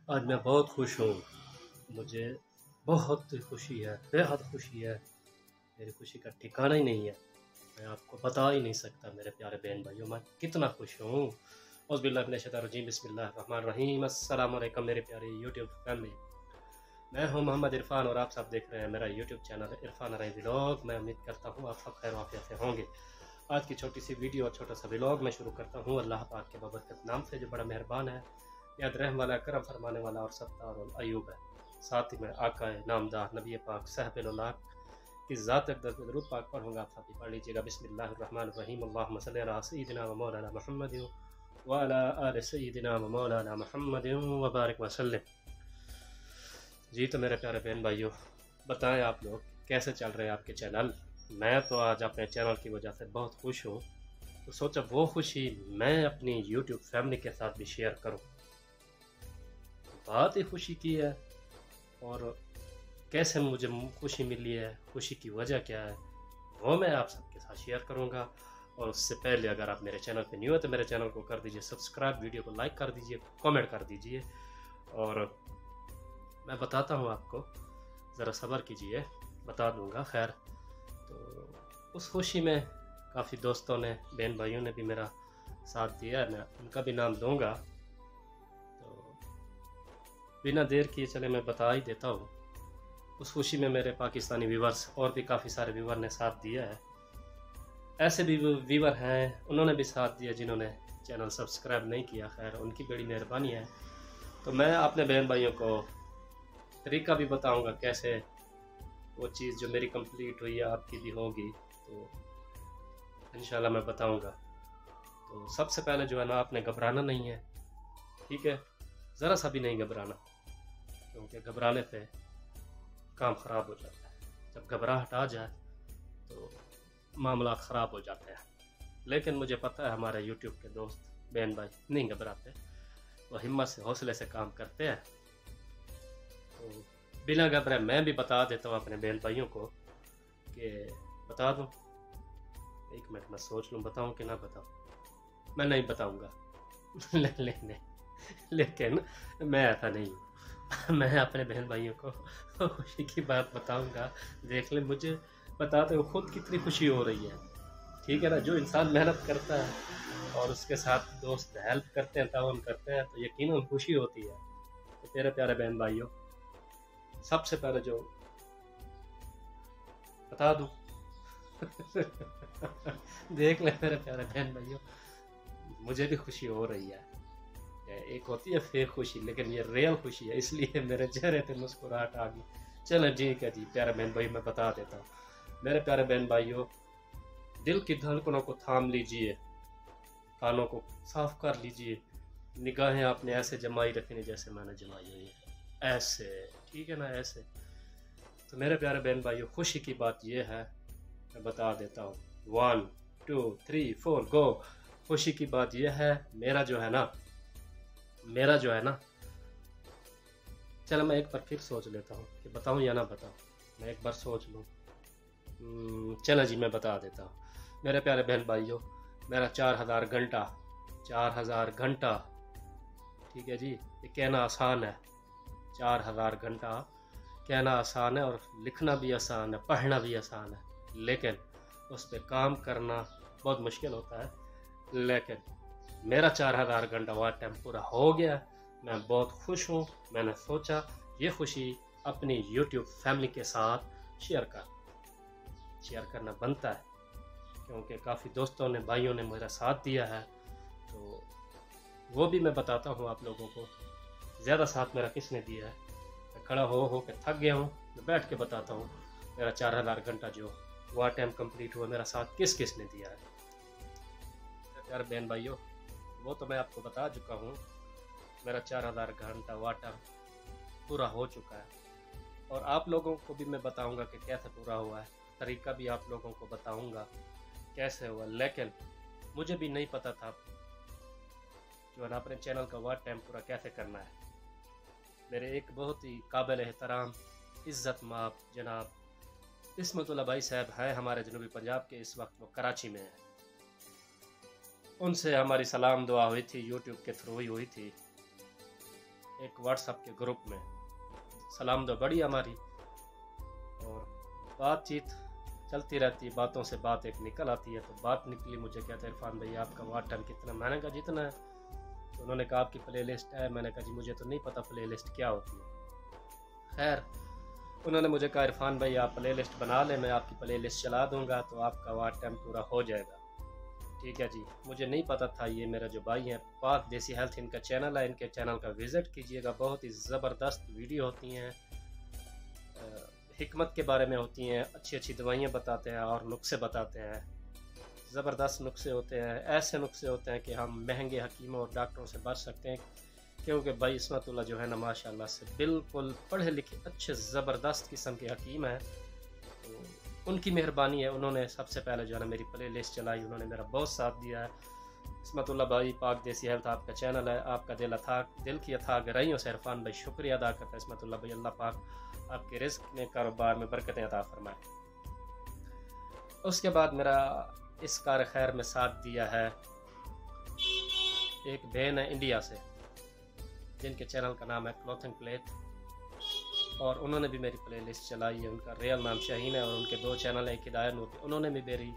आज मैं बहुत खुश हूँ। मुझे बहुत खुशी है, बेहद खुशी है। मेरी खुशी का ठिकाना ही नहीं है। मैं आपको बता ही नहीं सकता मेरे प्यारे बहन भाइयों, मैं कितना खुश हूँ। औज़ुबिल्लाहि मिनश्शैतानिर्रजीम, बिस्मिल्लाहिर्रहमानिर्रहीम। अस्सलाम वालेकुम मेरे प्यारे यूट्यूब फैमिली। मैं हूँ मोहम्मद इरफ़ान और आप सब देख रहे हैं मेरा यूट्यूब चैनल इरफ़ान अरई व्लॉग। मैं उम्मीद करता हूँ आप सब खैर आफियत से होंगे। आज की छोटी सी वीडियो और छोटा सा व्लॉग मैं शुरू करता हूँ अल्लाह पाक के बबरकत नाम से, जो बड़ा मेहरबान है, याद रहम वाला, करम फरमाने वाला और सत्तार और अयूब है। साथ ही मैं आका नामदार नबी पाक साहब की ज़ात अक़दस में दरूद पाक पढ़ूँगा। आप सब भी पढ़ लीजिएगा। बिस्मिल्लाहिर्रहमानिर्रहीम। अल्लाहुम्मा सल्लि अला सय्यिदिना व मौलाना मुहम्मद व अला आलि सय्यिदिना व मौलाना मुहम्मद व बारिक व सल्लिम। जी तो मेरे प्यारे बहन भाइयों, बताएं आप लोग कैसे चल रहे हैं आपके चैनल। मैं तो आज अपने चैनल की वजह से बहुत खुश हूँ, तो सोचा वो खुशी मैं अपनी यूट्यूब फैमिली के साथ भी शेयर करूँ। बात ही खुशी की है और कैसे मुझे खुशी मिली है, खुशी की वजह क्या है, वो मैं आप सबके साथ शेयर करूँगा। और उससे पहले अगर आप मेरे चैनल पे न्यू है तो मेरे चैनल को कर दीजिए सब्सक्राइब, वीडियो को लाइक कर दीजिए, कमेंट कर दीजिए। और मैं बताता हूँ आपको, ज़रा सब्र कीजिए, बता दूँगा। खैर, तो उस खुशी में काफ़ी दोस्तों ने, बहन भाइयों ने भी मेरा साथ दिया है, मैं उनका भी नाम दूँगा। तो बिना देर किए चले मैं बता ही देता हूँ। उस खुशी में मेरे पाकिस्तानी व्यूवर्स और भी काफ़ी सारे व्यूवर ने साथ दिया है। ऐसे भी व्यूवर हैं, उन्होंने भी साथ दिया जिन्होंने चैनल सब्सक्राइब नहीं किया। खैर, उनकी बड़ी मेहरबानी है। तो मैं अपने बहन भाइयों को तरीका भी बताऊंगा कैसे वो चीज़ जो मेरी कंप्लीट हुई है आपकी भी होगी, तो इंशाल्लाह मैं बताऊंगा। तो सबसे पहले जो है ना, आपने घबराना नहीं है, ठीक है? ज़रा सा भी नहीं घबराना, क्योंकि घबराने से काम ख़राब हो जाता है। जब घबराहट आ जाए तो मामला ख़राब हो जाते हैं। लेकिन मुझे पता है हमारे यूट्यूब के दोस्त बहन भाई नहीं घबराते, वो हिम्मत से, हौसले से काम करते हैं। तो बिना घबराए मैं भी बता देता हूँ अपने बहन भाइयों को कि बता दूँ। एक मिनट मैं सोच लूँ, बताऊँ कि ना बताऊँ। मैं नहीं बताऊँगा लेकिन मैं ऐसा नहीं हूँ। मैं अपने बहन भाइयों को खुशी की बात बताऊँगा। देख ले, मुझे बताते हो खुद कितनी खुशी हो रही है, ठीक है ना? जो इंसान मेहनत करता है और उसके साथ दोस्त हेल्प करते हैं, ताउन करते हैं, तो यकीनन खुशी होती है। तो तेरे प्यारे बहन भाइयों, सबसे पहले जो बता दूं देख ले मेरे प्यारे बहन भाइयों, मुझे भी खुशी हो रही है। एक होती है फेक खुशी, लेकिन ये रियल खुशी है, इसलिए मेरे चेहरे पे मुस्कुराहट आ गई। चलो ठीक है जी प्यारे बहन भाई, मैं बता देता हूँ। मेरे प्यारे बहन भाइयों, दिल की धड़कनों को थाम लीजिए, कानों को साफ कर लीजिए, निगाहें आपने ऐसे जमाई रखनी जैसे मैंने जमाई हुई है, ऐसे, ठीक है ना? ऐसे। तो मेरे प्यारे बहन भाइयों, खुशी की बात यह है, मैं बता देता हूँ। 1 2 3 4 गो। खुशी की बात यह है, मेरा जो है ना, चलो मैं एक बार फिर सोच लेता हूँ कि बताऊँ या ना बताऊँ। मैं एक बार सोच लूँ। चलो जी मैं बता देता हूँ। मेरे प्यारे बहन भाइयों, मेरा 4000 घंटा, ठीक है जी? ये कहना आसान है, 4000 घंटा कहना आसान है और लिखना भी आसान है, पढ़ना भी आसान है, लेकिन उस पर काम करना बहुत मुश्किल होता है। लेकिन मेरा 4000 घंटा वाट टाइम पूरा हो गया। मैं बहुत खुश हूँ। मैंने सोचा ये खुशी अपनी YouTube फैमिली के साथ शेयर करना बनता है, क्योंकि काफ़ी दोस्तों ने, भाइयों ने मेरा साथ दिया है। तो वो भी मैं बताता हूँ आप लोगों को। ज़्यादा साथ मेरा किसने दिया है, मैं खड़ा हो के थक गया हूँ, मैं बैठ के बताता हूँ मेरा 4000 घंटा जो वार टाइम कंप्लीट हुआ, मेरा साथ किस किस ने दिया है। यार बहन भाइयों, वो तो मैं आपको बता चुका हूँ। मेरा 4000 घंटा वार टाइम पूरा हो चुका है, और आप लोगों को भी मैं बताऊँगा कि कैसे पूरा हुआ है। तरीका भी आप लोगों को बताऊँगा कैसे हुआ। लेकिन मुझे भी नहीं पता था जो है ना, अपने चैनल का वार टाइम पूरा कैसे करना है। मेरे एक बहुत ही काबिल एहतराम, इज़्ज़त माप जनाब इस्मतुल्लाह भाई साहब हैं हमारे जनूबी पंजाब के, इस वक्त वो कराची में हैं। उनसे हमारी सलाम दुआ हुई थी, यूट्यूब के थ्रू ही हुई थी। एक व्हाट्सएप के ग्रुप में। सलाम दो बड़ी हमारी, और बातचीत चलती रहती है, बातों से बात एक निकल आती है। तो बात निकली, मुझे कहते हैं इरफान भाई आपका वाट टाइम कितना, मैंने कहा जितना है। तो उन्होंने कहा आपकी प्ले लिस्ट है, मैंने कहा जी मुझे तो नहीं पता प्ले लिस्ट क्या होती है। खैर उन्होंने मुझे कहा इरफान भाई आप प्ले लिस्ट बना लें, मैं आपकी प्ले लिस्ट चला दूँगा तो आपका वाट टाइम पूरा हो जाएगा। ठीक है जी, मुझे नहीं पता था। ये मेरा जो भाई है पाक देसी हेल्थ, इनका चैनल है, इनके चैनल का विज़िट कीजिएगा। बहुत ही ज़बरदस्त वीडियो होती हैं, हिकमत के बारे में होती हैं, अच्छी अच्छी दवाइयाँ बताते हैं और नुस्खे बताते हैं। ज़बरदस्त नुस्खे होते हैं, ऐसे नुस्खे होते हैं कि हम महंगे हकीमों और डॉक्टरों से बच सकते हैं। क्योंकि भाई इस्मतुल्लाह जो है ना माशाल्लाह से बिल्कुल पढ़े लिखे अच्छे ज़बरदस्त किस्म के हकीम हैं। तो उनकी मेहरबानी है, उन्होंने सबसे पहले जो है ना मेरी प्ले लिस्ट चलाई, उन्होंने मेरा बहुत साथ दिया है। इस्मतुल्लाह भाई पाक देसी हेल्थ आपका चैनल है, आपका दिल की अथाह गहराइयों से इरफान भाई शुक्रिया अदा करता है। इस्मतुल्लाह भाई अल्लाह पाक आपके रिस्क में कारोबार में बरकतें अता फरमाए। उसके बाद मेरा इस कार खैर में साथ दिया है एक बहन है इंडिया से, जिनके चैनल का नाम है क्लॉथिंग प्लेट, और उन्होंने भी मेरी प्ले लिस्ट चलाई है। उनका रियल नाम शाहीन है और उनके 2 चैनल है, एक हिदायत नूर, उन्होंने भी मेरी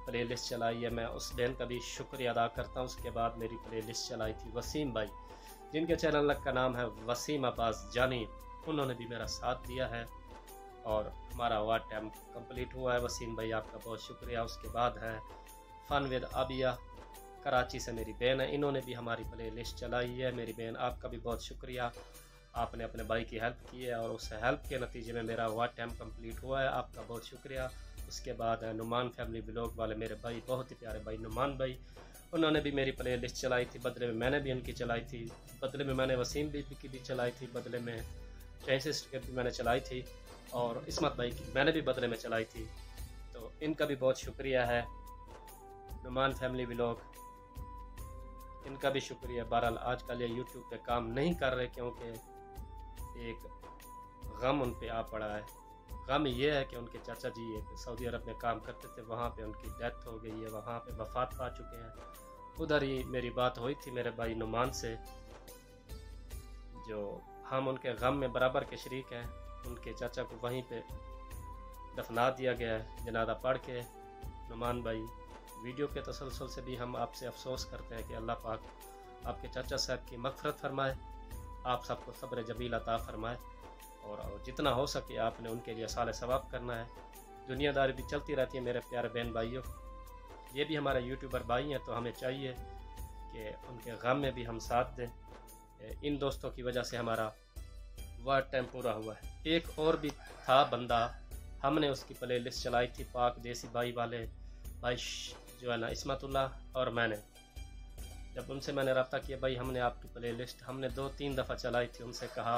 प्ले लिस्ट चलाई है। मैं उस बहन का भी शुक्रिया अदा करता हूँ। उसके बाद मेरी प्ले लिस्ट चलाई थी वसीम भाई, जिनके चैनल का नाम है वसीम अब्बास जानी, उन्होंने भी मेरा साथ दिया है और हमारा वाट टाइम कंप्लीट हुआ है। वसीम भाई आपका बहुत शुक्रिया। उसके बाद है फ़न विद आबिया, कराची से मेरी बहन है, इन्होंने भी हमारी प्ले लिस्ट चलाई है। मेरी बहन आपका भी बहुत शुक्रिया, आपने अपने भाई की हेल्प की है और उस हेल्प के नतीजे में मेरा वाट टाइम कंप्लीट हुआ है, आपका बहुत शुक्रिया। उसके बाद है नुमान फैमिली ब्लॉग वाले मेरे भाई, बहुत ही प्यारे भाई नुमान भाई, उन्होंने भी मेरी प्ले लिस्ट चलाई थी, बदले में मैंने भी उनकी चलाई थी, बदले में मैंने वसीम भी की भी चलाई थी, बदले में चैसिस्ट की भी मैंने चलाई थी, और इस्मत भाई की मैंने भी बदले में चलाई थी। तो इनका भी बहुत शुक्रिया है। नुमान फैमिली ब्लॉग, इनका भी शुक्रिया। बहरहाल आजकल ये यूट्यूब पे काम नहीं कर रहे क्योंकि एक गम उन पे आ पड़ा है। गम ये है कि उनके चाचा जी एक सऊदी अरब में काम करते थे, वहाँ पे उनकी डेथ हो गई है, वहाँ पे वफात पा चुके हैं। उधर ही मेरी बात हुई थी मेरे भाई नुमान से, जो हम उनके गम में बराबर के शरीक हैं। उनके चाचा को वहीं पे दफना दिया गया है जनाजा पढ़ के। नुमान भाई वीडियो के तसलसल से भी हम आपसे अफसोस करते हैं कि अल्लाह पाक आपके चाचा साहब की मग़फ़िरत फरमाए, आप सबको सब्र जमील अता फरमाए, और जितना हो सके आपने उनके लिए साले सवाब करना है। दुनियादारी भी चलती रहती है मेरे प्यारे बहन भाइयों, ये भी हमारे यूट्यूबर भाई हैं, तो हमें चाहिए कि उनके गम में भी हम साथ दें। इन दोस्तों की वजह से हमारा वाट टाइम पूरा हुआ है। एक और भी था बंदा, हमने उसकी प्ले लिस्ट चलाई थी, पाक देसी भाई वाले भाई जो है ना इस्मतुल्लाह, और मैंने जब उनसे मैंने रब्ता किया, भाई हमने आपकी प्ले लिस्ट हमने 2-3 दफ़ा चलाई थी, उनसे कहा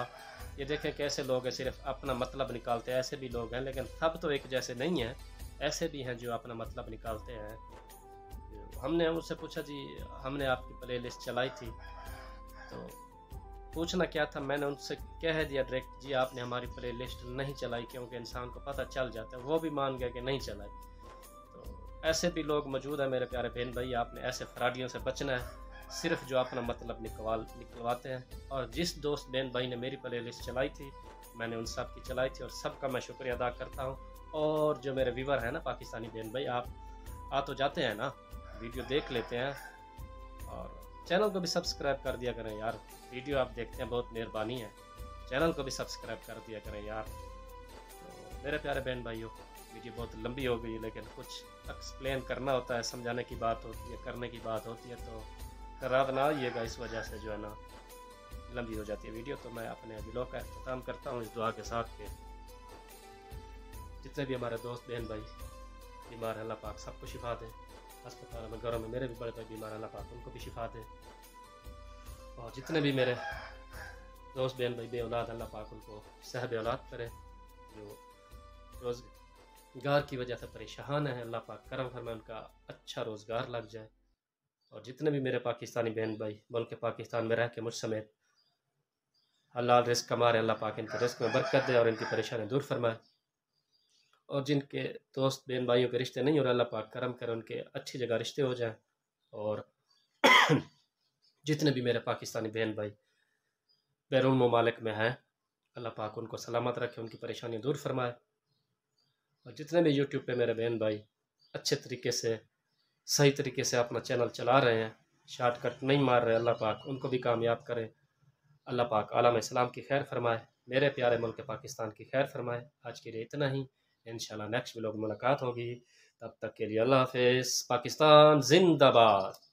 ये देखें कैसे लोग हैं, सिर्फ अपना मतलब निकालते हैं। ऐसे भी लोग हैं, लेकिन सब तो एक जैसे नहीं हैं, ऐसे भी हैं जो अपना मतलब निकालते हैं। हमने उनसे पूछा जी हमने आपकी प्ले लिस्ट चलाई थी, तो पूछना क्या था, मैंने उनसे कह दिया डायरेक्ट जी आपने हमारी प्ले लिस्ट नहीं चलाई, क्योंकि इंसान को पता चल जाता है। वो भी मान गया कि नहीं चलाई। तो ऐसे भी लोग मौजूद हैं मेरे प्यारे बहन भाई, आपने ऐसे फ्राडियों से बचना है, सिर्फ जो अपना मतलब निकलवाते हैं। और जिस दोस्त बहन भाई ने मेरी प्ले लिस्ट चलाई थी, मैंने उन सब की चलाई थी और सबका मैं शुक्रिया अदा करता हूँ। और जो मेरे व्यूवर हैं ना पाकिस्तानी बहन भाई, आप आ तो जाते हैं ना, वीडियो देख लेते हैं और चैनल को भी सब्सक्राइब कर दिया करें यार। वीडियो आप देखते हैं बहुत मेहरबानी है, चैनल को भी सब्सक्राइब कर दिया करें यार। तो मेरे प्यारे बहन भाइयों, वीडियो बहुत लंबी हो गई, लेकिन कुछ एक्सप्लेन करना होता है, समझाने की बात होती है, करने की बात होती है, तो खराब ना आइएगा, इस वजह से जो है ना लंबी हो जाती है वीडियो। तो मैं अपने व्लॉग का अख्ताम करता हूँ इस दुआ के साथ कि जितने भी हमारे दोस्त बहन भाई बीमार हैं, अल्लाह पाक सबको शिफा दे। अस्पताल में घरों में मेरे भी बड़े भाई बीमार, अल्लाह पाक उनको भी शिफा दे। और जितने भी मेरे दोस्त बहन भाई बे औलाद, अल्लाह पाक उनको सहब औलाद करे। जो रोज़गार की वजह से परेशान है, अल्लाह पाक करम फरमाए, उनका अच्छा रोज़गार लग जाए। और जितने भी मेरे पाकिस्तानी बहन भाई मुल्क पाकिस्तान में रह के मुझ समेत हलाल रिस्क कमा रहे, अल्लाह पाक इनके रिस्क में बरकत दे और इनकी परेशानी दूर फरमाए। और जिनके दोस्त बहन भाइयों के रिश्ते नहीं हो रहे, अल्लाह पाक करम करे, उनके अच्छी जगह रिश्ते हो जाएं। और जितने भी मेरे पाकिस्तानी बहन भाई बैरून ममालिक में हैं, अल्लाह पाक उनको सलामत रखे, उनकी परेशानियाँ दूर फरमाए। और जितने भी यूट्यूब पे मेरे बहन भाई अच्छे तरीके से सही तरीके से अपना चैनल चला रहे हैं, शॉर्टकट नहीं मार रहे, अल्लाह पाक उनको भी कामयाब करे। अल्लाह पाक आलम इस्लाम की खैर फरमाए, मेरे प्यारे मुल्क पाकिस्तान की खैर फरमाए। आज के लिए इतना ही, इंशाल्लाह नेक्स्ट व्लॉग मुलाकात होगी। तब तक के लिए अल्लाह हाफिज़। पाकिस्तान जिंदाबाद।